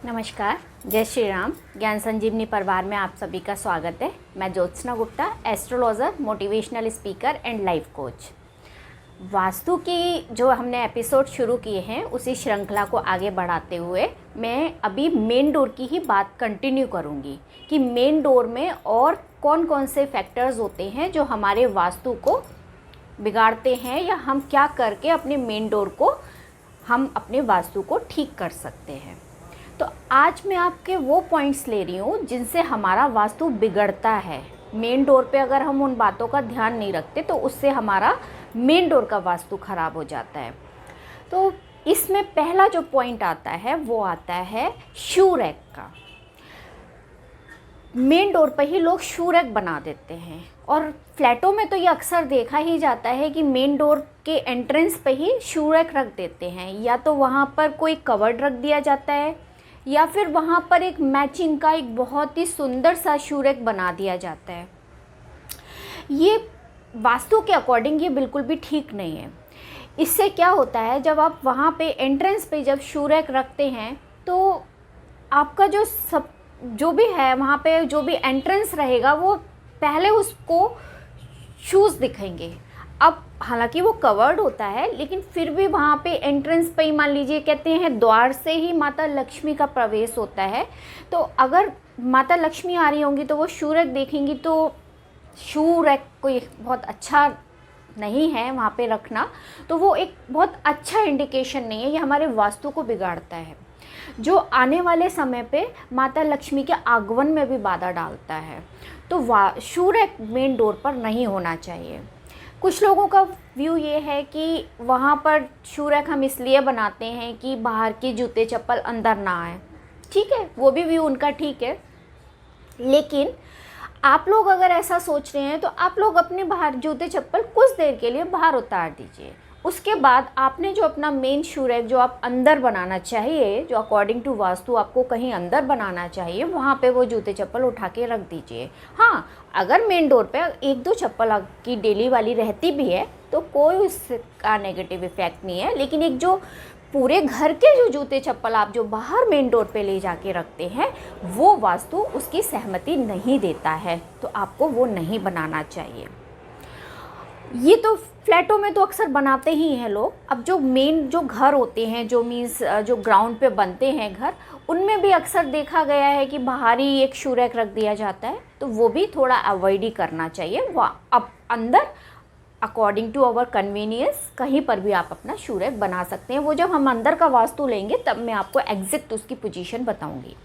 नमस्कार, जय श्री राम। ज्ञान संजीवनी परिवार में आप सभी का स्वागत है। मैं Jyotsna Gupta, astrologer, motivational speaker and life coach. Vastu की जो हमने एपिसोड शुरू किए हैं उसी श्रृंखला को आगे बढ़ाते हुए मैं अभी मेन डोर की ही बात कंटिन्यू करूंगी कि मेन डोर में और कौन कौन से फैक्टर्स होते हैं जो हमारे वास्तु को बिगाड़ते हैं, या हम क्या करके अपने मेन डोर को हम अपने वास्तु को ठीक कर सकते हैं। तो आज मैं आपके वो पॉइंट्स ले रही हूँ जिनसे हमारा वास्तु बिगड़ता है। मेन डोर पे अगर हम उन बातों का ध्यान नहीं रखते तो उससे हमारा मेन डोर का वास्तु खराब हो जाता है। तो इसमें पहला जो पॉइंट आता है वो आता है शू रैक का। मेन डोर पर ही लोग शू रैक बना देते हैं, और फ्लैटों में तो ये अक्सर देखा ही जाता है कि मेन डोर के एंट्रेंस पे ही शू रैक रख देते हैं, या तो वहाँ पर कोई कवर्ड रख दिया जाता है या फिर वहाँ पर एक मैचिंग का एक बहुत ही सुंदर सा शू रैक बना दिया जाता है। ये वास्तु के अकॉर्डिंग ये बिल्कुल भी ठीक नहीं है। इससे क्या होता है, जब आप वहाँ पे एंट्रेंस पे जब शू रैक रखते हैं तो आपका जो भी है वहाँ पे जो भी एंट्रेंस रहेगा वो पहले उसको शूज़ दिखेंगे। अब हालांकि वो कवर्ड होता है लेकिन फिर भी वहाँ पे एंट्रेंस पे ही मान लीजिए कहते हैं द्वार से ही माता लक्ष्मी का प्रवेश होता है। तो अगर माता लक्ष्मी आ रही होंगी तो वो शू रैक देखेंगी तो शू रैक कोई बहुत अच्छा नहीं है वहाँ पे रखना, तो वो एक बहुत अच्छा इंडिकेशन नहीं है। ये हमारे वास्तु को बिगाड़ता है, जो आने वाले समय पे माता लक्ष्मी के आगमन में भी बाधा डालता है। तो शू रैक मेन डोर पर नहीं होना चाहिए। कुछ लोगों का व्यू ये है कि वहाँ पर शू रैक हम इसलिए बनाते हैं कि बाहर के जूते चप्पल अंदर ना आए। ठीक है, वो भी व्यू उनका ठीक है, लेकिन आप लोग अगर ऐसा सोच रहे हैं तो आप लोग अपने बाहर जूते चप्पल कुछ देर के लिए बाहर उतार दीजिए। उसके बाद आपने जो अपना मेन शू रैक जो आप अंदर बनाना चाहिए, जो अकॉर्डिंग टू वास्तु आपको कहीं अंदर बनाना चाहिए, वहाँ पे वो जूते चप्पल उठा के रख दीजिए। हाँ, अगर मेन डोर पे एक दो चप्पल आपकी डेली वाली रहती भी है तो कोई उसका नेगेटिव इफेक्ट नहीं है, लेकिन एक जो पूरे घर के जो जूते चप्पल आप जो बाहर मेन डोर पे ले जाके रखते हैं वो वास्तु उसकी सहमति नहीं देता है, तो आपको वो नहीं बनाना चाहिए। ये तो फ्लैटों में तो अक्सर बनाते ही हैं लोग। अब जो मेन जो घर होते हैं, जो मीन्स जो ग्राउंड पे बनते हैं घर, उनमें भी अक्सर देखा गया है कि बाहर ही एक शू रैक रख दिया जाता है, तो वो भी थोड़ा अवॉइड ही करना चाहिए। अब अंदर अकॉर्डिंग टू आवर कन्वीनियंस कहीं पर भी आप अपना शू रैक बना सकते हैं। वो जब हम अंदर का वास्तु लेंगे तब मैं आपको एग्जैक्ट उसकी पोजीशन बताऊंगी।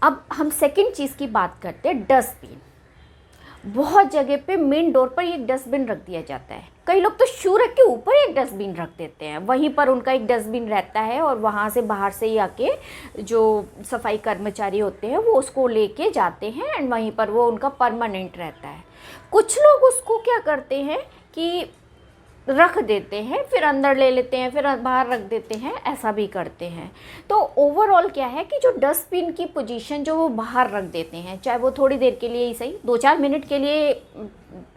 अब हम सेकंड चीज़ की बात करते हैं, डस्टबिन। बहुत जगह पे मेन डोर पर एक डस्टबिन रख दिया जाता है। कई लोग तो शू रैक के ऊपर एक डस्टबिन रख देते हैं, वहीं पर उनका एक डस्टबिन रहता है और वहाँ से बाहर से ही आके जो सफाई कर्मचारी होते हैं वो उसको लेके जाते हैं एंड वहीं पर वो उनका परमानेंट रहता है। कुछ लोग उसको क्या करते हैं कि रख देते हैं, फिर अंदर ले लेते हैं, फिर बाहर रख देते हैं, ऐसा भी करते हैं। तो ओवरऑल क्या है कि जो डस्टबिन की पोजीशन जो वो बाहर रख देते हैं, चाहे वो थोड़ी देर के लिए ही सही, 2-4 मिनट के लिए,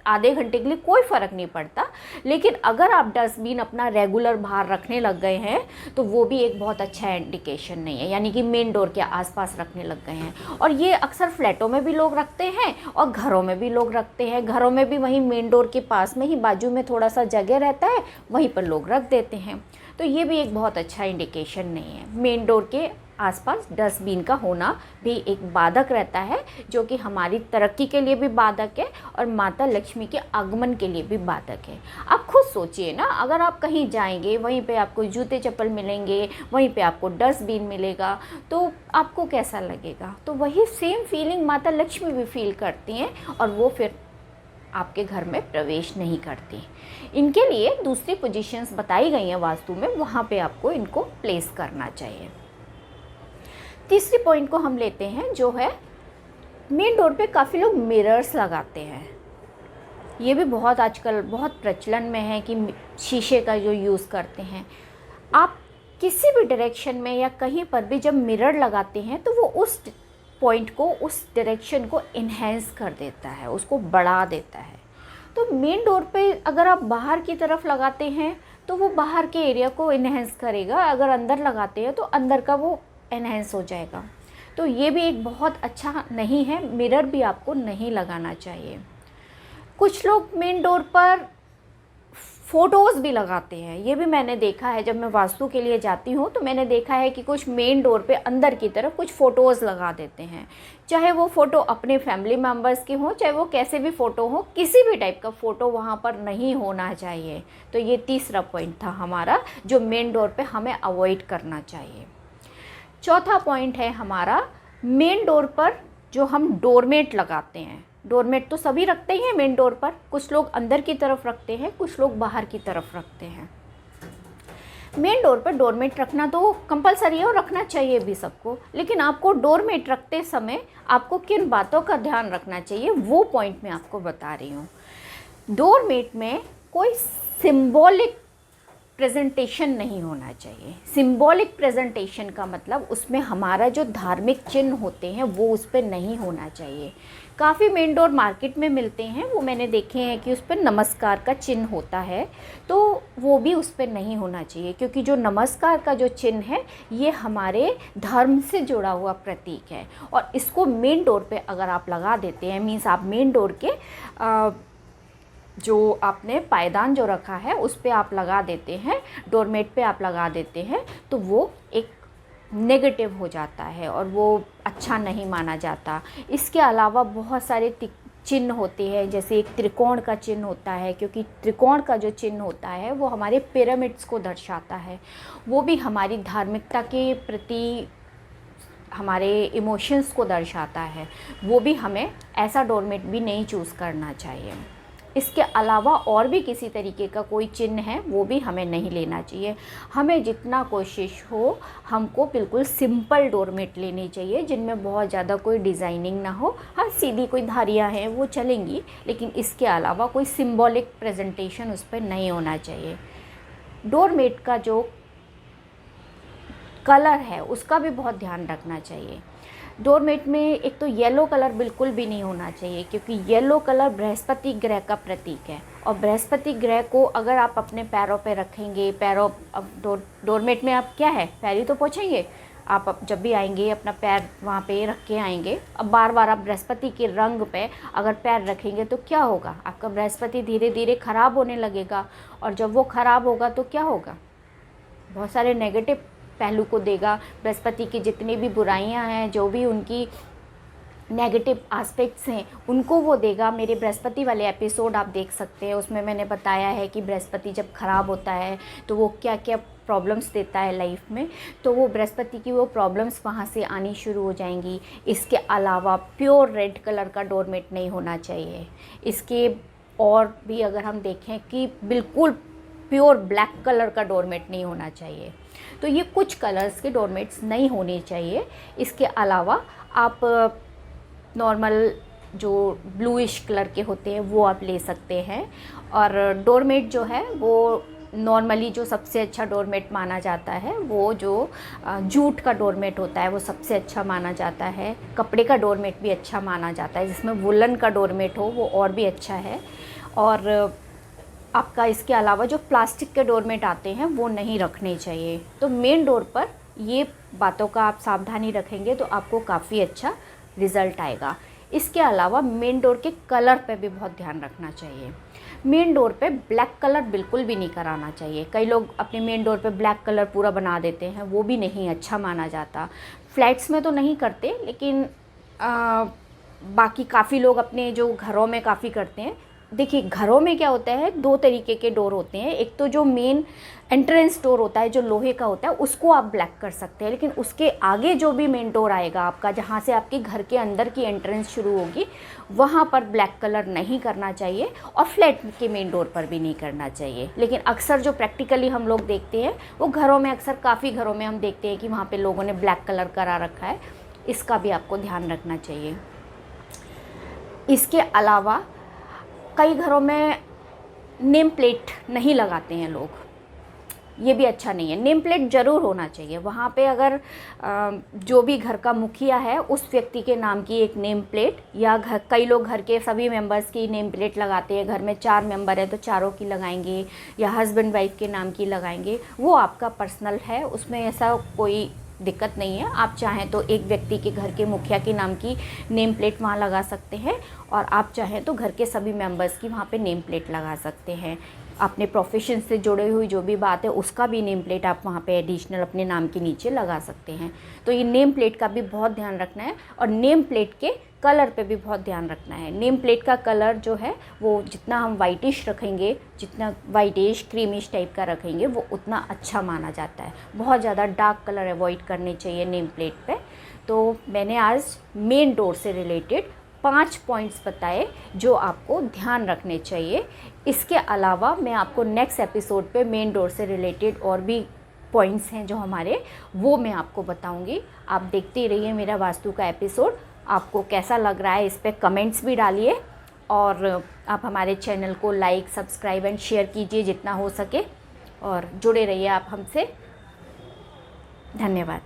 आधे घंटे के लिए, कोई फ़र्क नहीं पड़ता। लेकिन अगर आप डस्टबिन अपना रेगुलर बाहर रखने लग गए हैं तो वो भी एक बहुत अच्छा इंडिकेशन नहीं है, यानी कि मेन डोर के आसपास रखने लग गए हैं। और ये अक्सर फ्लैटों में भी लोग रखते हैं और घरों में भी लोग रखते हैं। घरों में भी वहीं मेन डोर के पास में ही बाजू में थोड़ा सा जगह रहता है, वहीं पर लोग रख देते हैं। तो ये भी एक बहुत अच्छा इंडिकेशन नहीं है। मेन डोर के आसपास डस्टबिन का होना भी एक बाधक रहता है, जो कि हमारी तरक्की के लिए भी बाधक है और माता लक्ष्मी के आगमन के लिए भी बाधक है। आप खुद सोचिए ना, अगर आप कहीं जाएंगे वहीं पे आपको जूते चप्पल मिलेंगे, वहीं पे आपको डस्टबिन मिलेगा, तो आपको कैसा लगेगा? तो वही सेम फीलिंग माता लक्ष्मी भी फील करती हैं और वो फिर आपके घर में प्रवेश नहीं करती। इनके लिए दूसरी पोजीशंस बताई गई हैं वास्तु में, वहाँ पे आपको इनको प्लेस करना चाहिए। तीसरी पॉइंट को हम लेते हैं, जो है मेन डोर पे काफ़ी लोग मिरर्स लगाते हैं। ये भी बहुत आजकल बहुत प्रचलन में है कि शीशे का जो यूज़ करते हैं। आप किसी भी डायरेक्शन में या कहीं पर भी जब मिरर लगाते हैं तो वो उस पॉइंट को, उस डायरेक्शन को इन्हेंस कर देता है, उसको बढ़ा देता है। तो मेन डोर पे अगर आप बाहर की तरफ लगाते हैं तो वो बाहर के एरिया को इन्हेंस करेगा, अगर अंदर लगाते हैं तो अंदर का वो एनहेंस हो जाएगा। तो ये भी एक बहुत अच्छा नहीं है, मिरर भी आपको नहीं लगाना चाहिए। कुछ लोग मेन डोर पर फ़ोटोज़ भी लगाते हैं, ये भी मैंने देखा है। जब मैं वास्तु के लिए जाती हूँ तो मैंने देखा है कि कुछ मेन डोर पे अंदर की तरफ कुछ फ़ोटोज़ लगा देते हैं, चाहे वो फ़ोटो अपने फैमिली मेम्बर्स के हों, चाहे वो कैसे भी फ़ोटो हो, किसी भी टाइप का फ़ोटो वहाँ पर नहीं होना चाहिए। तो ये तीसरा पॉइंट था हमारा जो मेन डोर पे हमें अवॉइड करना चाहिए। चौथा पॉइंट है हमारा, मेन डोर पर जो हम डोरमेट लगाते हैं, डोरमेट तो सभी रखते ही हैं मेन डोर पर, कुछ लोग अंदर की तरफ रखते हैं, कुछ लोग बाहर की तरफ रखते हैं। मेन डोर पर डोरमेट रखना तो कंपलसरी है और रखना चाहिए भी सबको, लेकिन आपको डोरमेट रखते समय आपको किन बातों का ध्यान रखना चाहिए वो पॉइंट मैं आपको बता रही हूँ। डोरमेट में कोई सिंबॉलिक प्रेजेंटेशन नहीं होना चाहिए। सिंबॉलिक प्रेजेंटेशन का मतलब उसमें हमारा जो धार्मिक चिन्ह होते हैं वो उस पर नहीं होना चाहिए। काफ़ी मेन डोर मार्केट में मिलते हैं, वो मैंने देखे हैं कि उस पर नमस्कार का चिन्ह होता है, तो वो भी उस पर नहीं होना चाहिए, क्योंकि जो नमस्कार का जो चिन्ह है ये हमारे धर्म से जुड़ा हुआ प्रतीक है। और इसको मेन डोर पे अगर आप लगा देते हैं, मीन्स आप मेन डोर के जो आपने पायदान जो रखा है उस पे आप लगा देते हैं, डोरमेट पे आप लगा देते हैं, तो वो एक नेगेटिव हो जाता है और वो अच्छा नहीं माना जाता। इसके अलावा बहुत सारे चिन्ह होते हैं, जैसे एक त्रिकोण का चिन्ह होता है, क्योंकि त्रिकोण का जो चिन्ह होता है वो हमारे पिरामिड्स को दर्शाता है, वो भी हमारी धार्मिकता के प्रति हमारे इमोशंस को दर्शाता है। वो भी हमें ऐसा डोरमेट भी नहीं चूज़ करना चाहिए। इसके अलावा और भी किसी तरीके का कोई चिन्ह है वो भी हमें नहीं लेना चाहिए। हमें जितना कोशिश हो हमको बिल्कुल सिंपल डोरमेट लेनी चाहिए, जिनमें बहुत ज़्यादा कोई डिज़ाइनिंग ना हो। हाँ, सीधी कोई धारियाँ हैं वो चलेंगी, लेकिन इसके अलावा कोई सिंबॉलिक प्रेजेंटेशन उस पर नहीं होना चाहिए। डोरमेट का जो कलर है उसका भी बहुत ध्यान रखना चाहिए। डोरमेट में एक तो येलो कलर बिल्कुल भी नहीं होना चाहिए, क्योंकि येलो कलर बृहस्पति ग्रह का प्रतीक है, और बृहस्पति ग्रह को अगर आप अपने पैरों पे रखेंगे, अब डोरमेट में आप क्या है, पैर ही तो पोंछेंगे। आप जब भी आएंगे अपना पैर वहाँ पे रख के आएंगे। अब बार बार आप बृहस्पति के रंग पे अगर पैर रखेंगे तो क्या होगा, आपका बृहस्पति धीरे धीरे ख़राब होने लगेगा, और जब वो ख़राब होगा तो क्या होगा, बहुत सारे नेगेटिव पहलू को देगा। बृहस्पति की जितनी भी बुराइयां हैं, जो भी उनकी नेगेटिव एस्पेक्ट्स हैं, उनको वो देगा। मेरे बृहस्पति वाले एपिसोड आप देख सकते हैं, उसमें मैंने बताया है कि बृहस्पति जब ख़राब होता है तो वो क्या क्या प्रॉब्लम्स देता है लाइफ में, तो वो बृहस्पति की वो प्रॉब्लम्स वहाँ से आनी शुरू हो जाएंगी। इसके अलावा प्योर रेड कलर का डोरमेट नहीं होना चाहिए। इसके और भी अगर हम देखें कि बिल्कुल प्योर ब्लैक कलर का डोरमेट नहीं होना चाहिए। तो ये कुछ कलर्स के डोरमेट्स नहीं होने चाहिए। इसके अलावा आप नॉर्मल जो ब्लूइश कलर के होते हैं वो आप ले सकते हैं। और डोरमेट जो है वो नॉर्मली जो सबसे अच्छा डोरमेट माना जाता है वो जो जूट का डोरमेट होता है वो सबसे अच्छा माना जाता है। कपड़े का डोरमेट भी अच्छा माना जाता है, जिसमें वुलन का डोरमेट हो वो और भी अच्छा है। और आपका इसके अलावा जो प्लास्टिक के डोरमेट आते हैं वो नहीं रखने चाहिए। तो मेन डोर पर ये बातों का आप सावधानी रखेंगे तो आपको काफ़ी अच्छा रिज़ल्ट आएगा। इसके अलावा मेन डोर के कलर पे भी बहुत ध्यान रखना चाहिए। मेन डोर पे ब्लैक कलर बिल्कुल भी नहीं कराना चाहिए। कई लोग अपने मेन डोर पे ब्लैक कलर पूरा बना देते हैं, वो भी नहीं अच्छा माना जाता। फ्लैट्स में तो नहीं करते, लेकिन बाकी काफ़ी लोग अपने जो घरों में काफ़ी करते हैं। देखिए, घरों में क्या होता है, दो तरीके के डोर होते हैं। एक तो जो मेन एंट्रेंस डोर होता है जो लोहे का होता है उसको आप ब्लैक कर सकते हैं, लेकिन उसके आगे जो भी मेन डोर आएगा आपका, जहाँ से आपके घर के अंदर की एंट्रेंस शुरू होगी, वहाँ पर ब्लैक कलर नहीं करना चाहिए। और फ्लैट के मेन डोर पर भी नहीं करना चाहिए। लेकिन अक्सर जो प्रैक्टिकली हम लोग देखते हैं वो घरों में, अक्सर काफ़ी घरों में हम देखते हैं कि वहाँ पर लोगों ने ब्लैक कलर करा रखा है। इसका भी आपको ध्यान रखना चाहिए। इसके अलावा कई घरों में नेम प्लेट नहीं लगाते हैं लोग, ये भी अच्छा नहीं है। नेम प्लेट ज़रूर होना चाहिए वहाँ पे। अगर जो भी घर का मुखिया है उस व्यक्ति के नाम की एक नेम प्लेट, या कई लोग घर के सभी मेंबर्स की नेम प्लेट लगाते हैं। घर में 4 मेंबर है तो चारों की लगाएंगे, या हस्बैंड वाइफ के नाम की लगाएंगे। वो आपका पर्सनल है, उसमें ऐसा कोई दिक्कत नहीं है। आप चाहें तो एक व्यक्ति के घर के मुखिया के नाम की नेम प्लेट वहाँ लगा सकते हैं, और आप चाहें तो घर के सभी मेंबर्स की वहाँ पे नेम प्लेट लगा सकते हैं। अपने प्रोफेशन से जुड़े हुई जो भी बात है उसका भी नेम प्लेट आप वहाँ पे एडिशनल अपने नाम के नीचे लगा सकते हैं। तो ये नेम प्लेट का भी बहुत ध्यान रखना है, और नेम प्लेट के कलर पे भी बहुत ध्यान रखना है। नेम प्लेट का कलर जो है वो जितना हम वाइटिश रखेंगे, जितना वाइटिश क्रीमिश टाइप का रखेंगे, वो उतना अच्छा माना जाता है। बहुत ज़्यादा डार्क कलर अवॉइड करने चाहिए नेम प्लेट पे। तो मैंने आज मेन डोर से रिलेटेड 5 पॉइंट्स बताए जो आपको ध्यान रखने चाहिए। इसके अलावा मैं आपको नेक्स्ट एपिसोड पे मेन डोर से रिलेटेड और भी पॉइंट्स हैं जो हमारे, वो मैं आपको बताऊंगी। आप देखते ही रहिए मेरा वास्तु का एपिसोड। आपको कैसा लग रहा है इस पे कमेंट्स भी डालिए, और आप हमारे चैनल को लाइक, सब्सक्राइब एंड शेयर कीजिए जितना हो सके, और जुड़े रहिए आप हमसे। धन्यवाद।